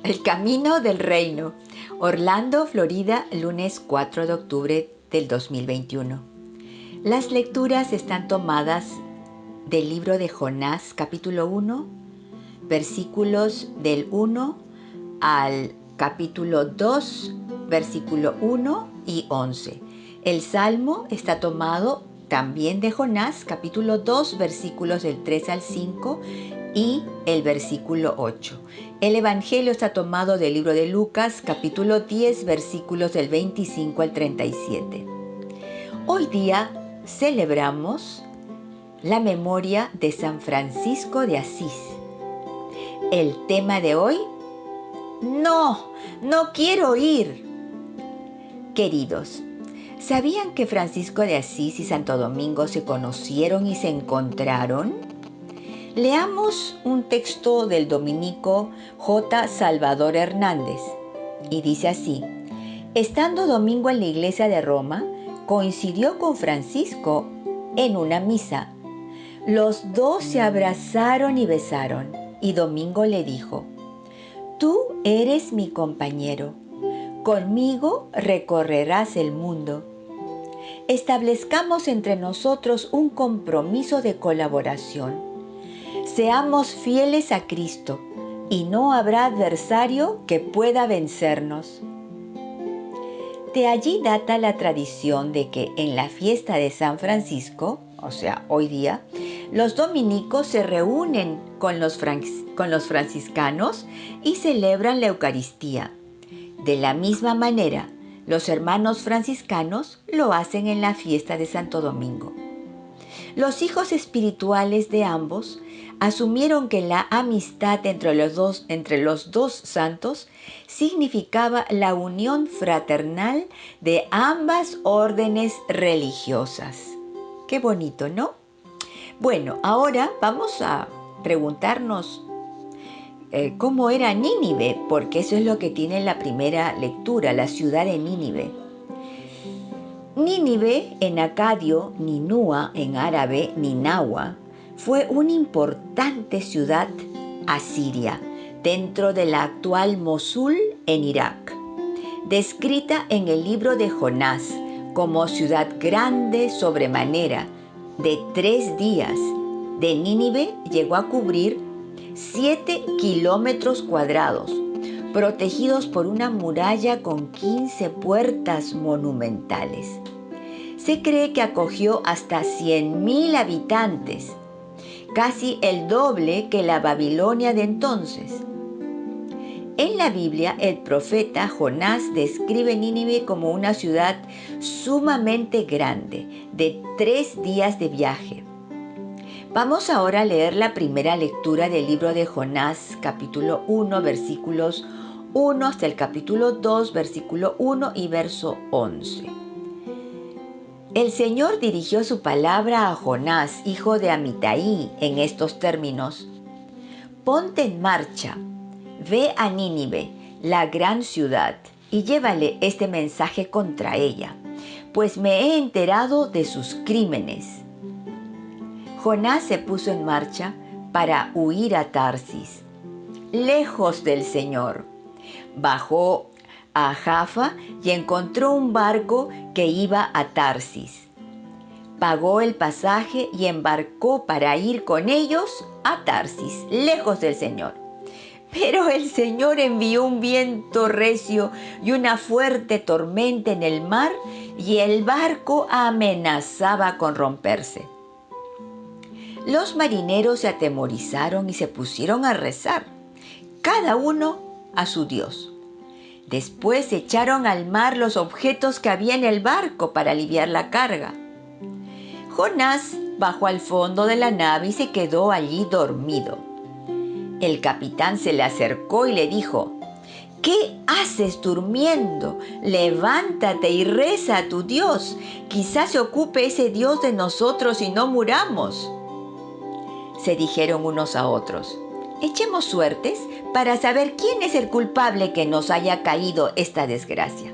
El camino del reino. Orlando, Florida, lunes 4 de octubre del 2021. Las lecturas están tomadas del libro de Jonás, capítulo 1, versículos del 1 al capítulo 2, versículo 1 y 11. El salmo está tomado también de Jonás, capítulo 2, versículos del 3 al 5 y el versículo 8. El evangelio está tomado del libro de Lucas, capítulo 10, versículos del 25 al 37. Hoy día celebramos la memoria de San Francisco de Asís. El tema de hoy: no quiero ir. Queridos, ¿sabían que Francisco de Asís y Santo Domingo se conocieron y se encontraron? Leamos un texto del dominico J. Salvador Hernández y dice así: estando Domingo en la iglesia de Roma, coincidió con Francisco en una misa. Los dos se abrazaron y besaron, y Domingo le dijo: tú eres mi compañero, conmigo recorrerás el mundo. Establezcamos entre nosotros un compromiso de colaboración. Seamos fieles a Cristo, y no habrá adversario que pueda vencernos. De allí data la tradición de que en la fiesta de San Francisco, o sea, hoy día, los dominicos se reúnen con los franciscanos y celebran la Eucaristía. De la misma manera, los hermanos franciscanos lo hacen en la fiesta de Santo Domingo. Los hijos espirituales de ambos asumieron que la amistad entre los dos santos significaba la unión fraternal de ambas órdenes religiosas. Qué bonito, ¿no? Bueno, ahora vamos a preguntarnos cómo era Nínive, porque eso es lo que tiene la primera lectura, la ciudad de Nínive. Nínive en acadio, Ninúa en árabe, Ninawa, fue una importante ciudad asiria dentro de la actual Mosul en Irak, descrita en el libro de Jonás como ciudad grande sobremanera de 3 días. De Nínive llegó a cubrir 7 kilómetros cuadrados, protegidos por una muralla con 15 puertas monumentales. Se cree que acogió hasta 100.000 habitantes, casi el doble que la Babilonia de entonces. En la Biblia, el profeta Jonás describe Nínive como una ciudad sumamente grande, de 3 días de viaje. Vamos ahora a leer la primera lectura del libro de Jonás, capítulo 1, versículos 1 hasta el capítulo 2, versículo 1 y verso 11. El Señor dirigió su palabra a Jonás, hijo de Amitai, en estos términos: ponte en marcha, ve a Nínive, la gran ciudad, y llévale este mensaje contra ella, pues me he enterado de sus crímenes. Jonás se puso en marcha para huir a Tarsis, lejos del Señor. Bajó a Jaffa y encontró un barco que iba a Tarsis. Pagó el pasaje y embarcó para ir con ellos a Tarsis, lejos del Señor. Pero el Señor envió un viento recio y una fuerte tormenta en el mar, y el barco amenazaba con romperse. Los marineros se atemorizaron y se pusieron a rezar, cada uno a su Dios. Después echaron al mar los objetos que había en el barco para aliviar la carga. Jonás bajó al fondo de la nave y se quedó allí dormido. El capitán se le acercó y le dijo: ¿qué haces durmiendo? Levántate y reza a tu Dios. Quizás se ocupe ese Dios de nosotros y no muramos. Se dijeron unos a otros: echemos suertes para saber quién es el culpable que nos haya caído esta desgracia.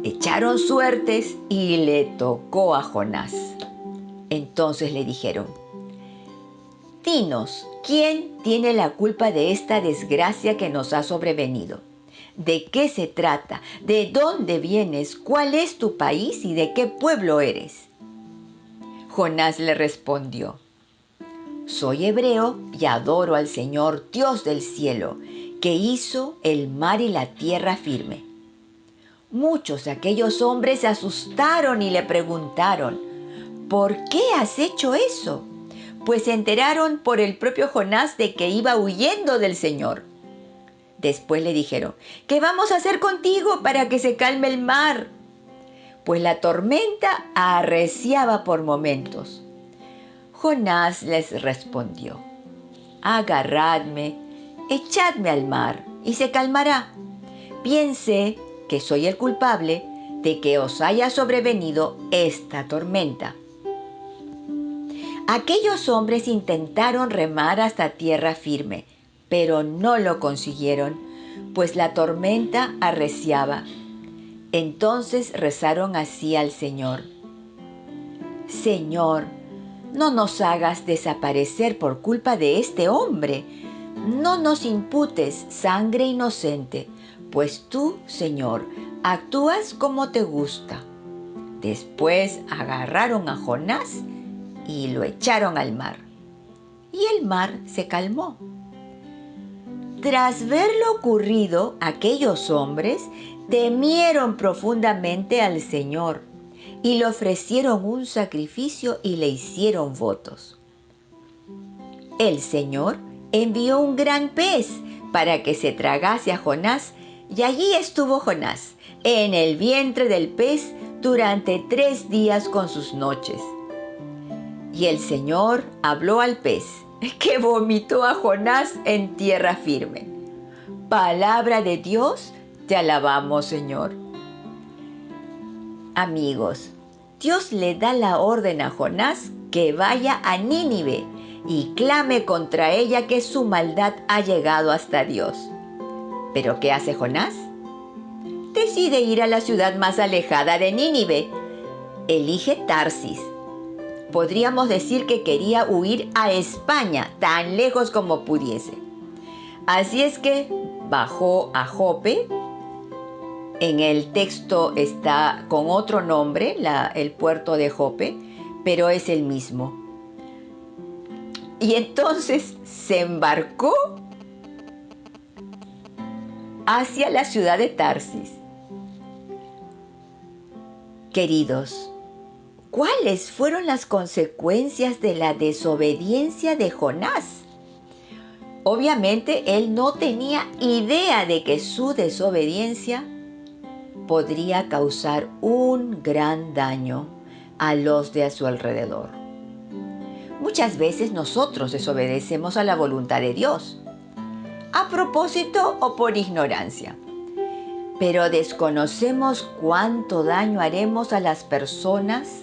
Echaron suertes y le tocó a Jonás. Entonces le dijeron: dinos, ¿quién tiene la culpa de esta desgracia que nos ha sobrevenido? ¿De qué se trata? ¿De dónde vienes? ¿Cuál es tu país y de qué pueblo eres? Jonás le respondió: soy hebreo y adoro al Señor, Dios del cielo, que hizo el mar y la tierra firme. Muchos de aquellos hombres se asustaron y le preguntaron: ¿por qué has hecho eso? Pues se enteraron por el propio Jonás de que iba huyendo del Señor. Después le dijeron: ¿qué vamos a hacer contigo para que se calme el mar? Pues la tormenta arreciaba por momentos. Jonás les respondió: agarradme, echadme al mar y se calmará. Bien sé que soy el culpable de que os haya sobrevenido esta tormenta. Aquellos hombres intentaron remar hasta tierra firme, pero no lo consiguieron, pues la tormenta arreciaba. Entonces rezaron así al Señor: Señor, no nos hagas desaparecer por culpa de este hombre. No nos imputes sangre inocente, pues tú, Señor, actúas como te gusta. Después agarraron a Jonás y lo echaron al mar. Y el mar se calmó. Tras ver lo ocurrido, aquellos hombres temieron profundamente al Señor y le ofrecieron un sacrificio y le hicieron votos. El Señor envió un gran pez para que se tragase a Jonás, y allí estuvo Jonás en el vientre del pez durante 3 días con sus noches. Y el Señor habló al pez, que vomitó a Jonás en tierra firme. Palabra de Dios, te alabamos, Señor. Amigos, Dios le da la orden a Jonás que vaya a Nínive y clame contra ella que su maldad ha llegado hasta Dios. ¿Pero qué hace Jonás? Decide ir a la ciudad más alejada de Nínive. Elige Tarsis. Podríamos decir que quería huir a España, tan lejos como pudiese. Así es que bajó a Jope. En el texto está con otro nombre, el puerto de Jope, pero es el mismo. Y entonces se embarcó hacia la ciudad de Tarsis. Queridos, ¿cuáles fueron las consecuencias de la desobediencia de Jonás? Obviamente él no tenía idea de que su desobediencia podría causar un gran daño a los de a su alrededor. Muchas veces nosotros desobedecemos a la voluntad de Dios, a propósito o por ignorancia, pero desconocemos cuánto daño haremos a las personas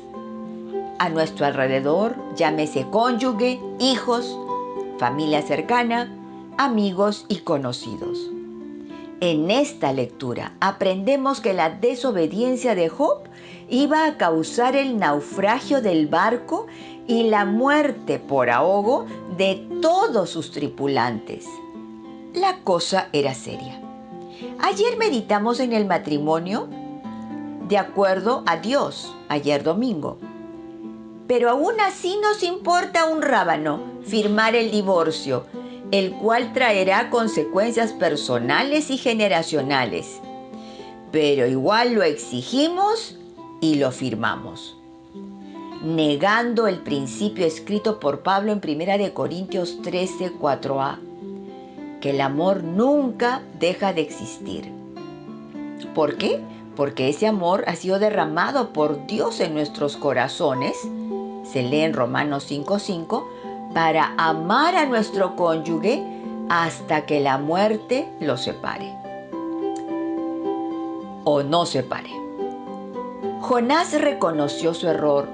a nuestro alrededor, llámese cónyuge, hijos, familia cercana, amigos y conocidos. En esta lectura aprendemos que la desobediencia de Job iba a causar el naufragio del barco y la muerte por ahogo de todos sus tripulantes. La cosa era seria. Ayer meditamos en el matrimonio de acuerdo a Dios, ayer domingo. Pero aún así nos importa un rábano firmar el divorcio, el cual traerá consecuencias personales y generacionales. Pero igual lo exigimos y lo firmamos, negando el principio escrito por Pablo en 1 Corintios 13, 4a, que el amor nunca deja de existir. ¿Por qué? Porque ese amor ha sido derramado por Dios en nuestros corazones, se lee en Romanos 5:5, para amar a nuestro cónyuge hasta que la muerte lo separe o no separe. Jonás reconoció su error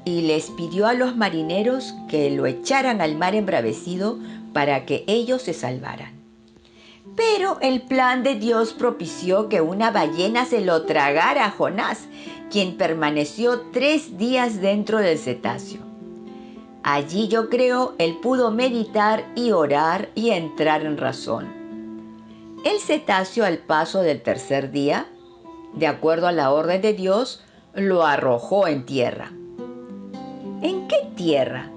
y les pidió a los marineros que lo echaran al mar embravecido para que ellos se salvaran. Pero el plan de Dios propició que una ballena se lo tragara a Jonás, quien permaneció 3 días dentro del cetáceo. Allí yo creo él pudo meditar y orar y entrar en razón. El cetáceo al paso del tercer día, de acuerdo a la orden de Dios, lo arrojó en tierra. ¿En qué tierra?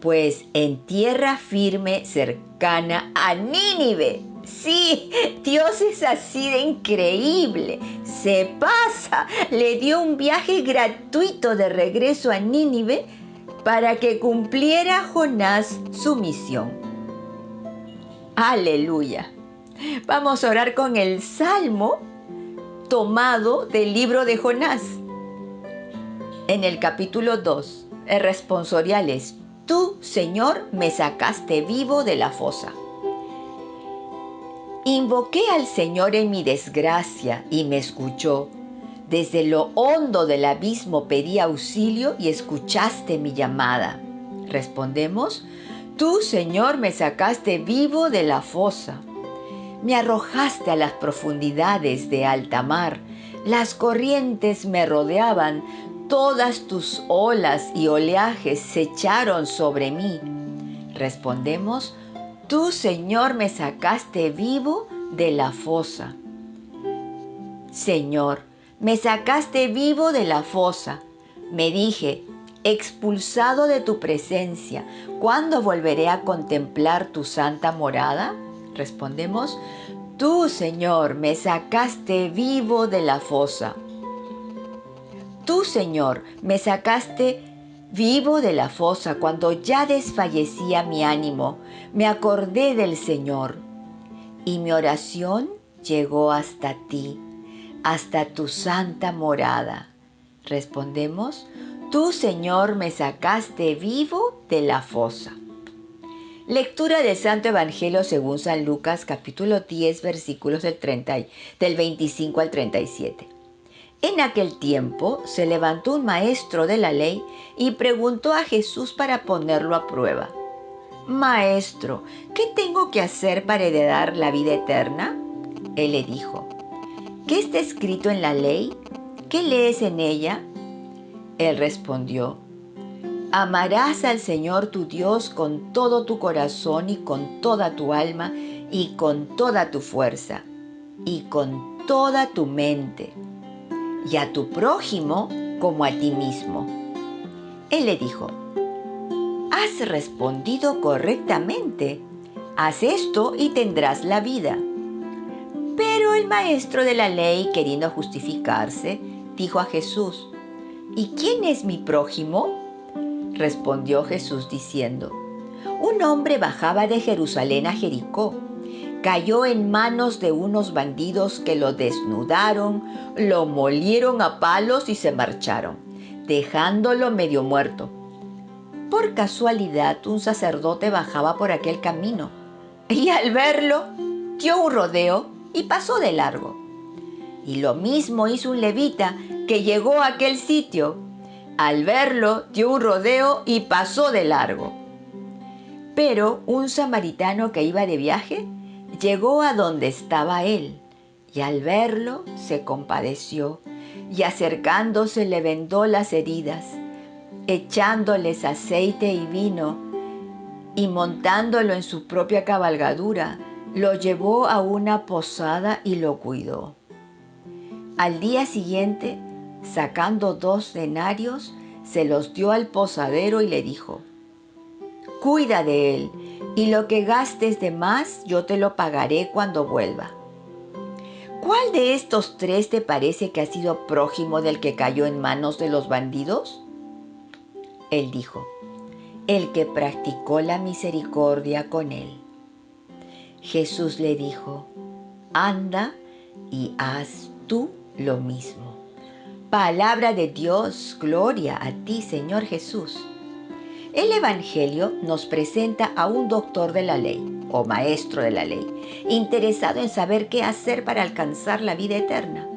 Pues en tierra firme cercana a Nínive. Sí, Dios es así de increíble. Se pasa. Le dio un viaje gratuito de regreso a Nínive para que cumpliera Jonás su misión. Aleluya. Vamos a orar con el salmo tomado del libro de Jonás. En el capítulo 2, el responsorial es: Tú, Señor, me sacaste vivo de la fosa. Invoqué al Señor en mi desgracia y me escuchó. Desde lo hondo del abismo pedí auxilio y escuchaste mi llamada. Respondemos: Tú, Señor, me sacaste vivo de la fosa. Me arrojaste a las profundidades de alta mar. Las corrientes me rodeaban. Todas tus olas y oleajes se echaron sobre mí. Respondemos: Tú, Señor, me sacaste vivo de la fosa. Señor, me sacaste vivo de la fosa. Me dije: expulsado de tu presencia, ¿cuándo volveré a contemplar tu santa morada? Respondemos: Tú, Señor, me sacaste vivo de la fosa. Tú, Señor, me sacaste vivo de la fosa cuando ya desfallecía mi ánimo. Me acordé del Señor y mi oración llegó hasta ti, hasta tu santa morada. Respondemos: Tú, Señor, me sacaste vivo de la fosa. Lectura del Santo Evangelio según San Lucas, capítulo 10, versículos del 25 al 37. En aquel tiempo se levantó un maestro de la ley y preguntó a Jesús para ponerlo a prueba: Maestro, ¿qué tengo que hacer para heredar la vida eterna? Él le dijo: ¿Qué está escrito en la ley? ¿Qué lees en ella? Él respondió: Amarás al Señor tu Dios con todo tu corazón y con toda tu alma y con toda tu fuerza y con toda tu mente, y a tu prójimo como a ti mismo. Él le dijo: Has respondido correctamente. Haz esto y tendrás la vida. Pero el maestro de la ley, queriendo justificarse, dijo a Jesús: ¿Y quién es mi prójimo? Respondió Jesús diciendo: Un hombre bajaba de Jerusalén a Jericó. Cayó en manos de unos bandidos que lo desnudaron, lo molieron a palos y se marcharon, dejándolo medio muerto. Por casualidad, un sacerdote bajaba por aquel camino y al verlo dio un rodeo y pasó de largo. Y lo mismo hizo un levita que llegó a aquel sitio. Al verlo dio un rodeo y pasó de largo. Pero un samaritano que iba de viaje llegó a donde estaba él, y al verlo se compadeció, y acercándose le vendó las heridas, echándoles aceite y vino, y montándolo en su propia cabalgadura, lo llevó a una posada y lo cuidó. Al día siguiente, sacando 2 denarios, se los dio al posadero y le dijo: Cuida de él, y lo que gastes de más yo te lo pagaré cuando vuelva. ¿Cuál de estos 3 te parece que ha sido prójimo del que cayó en manos de los bandidos? Él dijo: el que practicó la misericordia con él. Jesús le dijo: anda y haz tú lo mismo. Palabra de Dios, gloria a ti, Señor Jesús. El Evangelio nos presenta a un doctor de la ley, o maestro de la ley, interesado en saber qué hacer para alcanzar la vida eterna.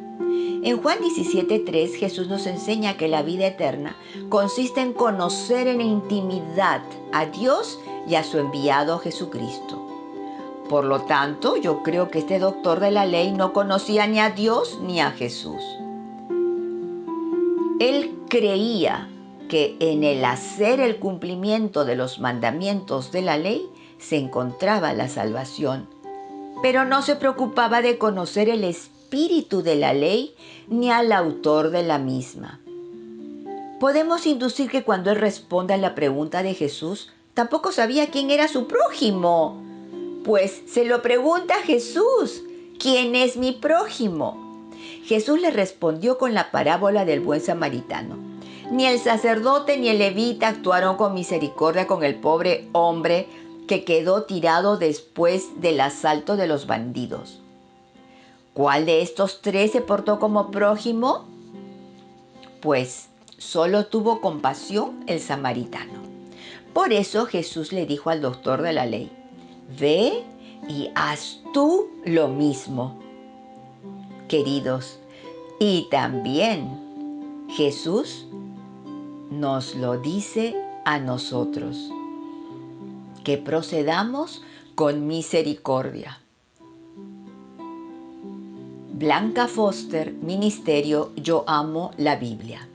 En Juan 17:3, Jesús nos enseña que la vida eterna consiste en conocer en intimidad a Dios y a su enviado Jesucristo. Por lo tanto, yo creo que este doctor de la ley no conocía ni a Dios ni a Jesús. Él creía que en el hacer el cumplimiento de los mandamientos de la ley se encontraba la salvación, pero no se preocupaba de conocer el espíritu de la ley ni al autor de la misma. Podemos inducir que cuando él responde a la pregunta de Jesús, tampoco sabía quién era su prójimo, pues se lo pregunta a Jesús: ¿quién es mi prójimo? Jesús le respondió con la parábola del buen samaritano. Ni el sacerdote ni el levita actuaron con misericordia con el pobre hombre que quedó tirado después del asalto de los bandidos. ¿Cuál de estos tres se portó como prójimo? Pues solo tuvo compasión el samaritano. Por eso Jesús le dijo al doctor de la ley: ve y haz tú lo mismo. Queridos, y también Jesús nos lo dice a nosotros, que procedamos con misericordia. Blanca Foster, Ministerio Yo Amo la Biblia.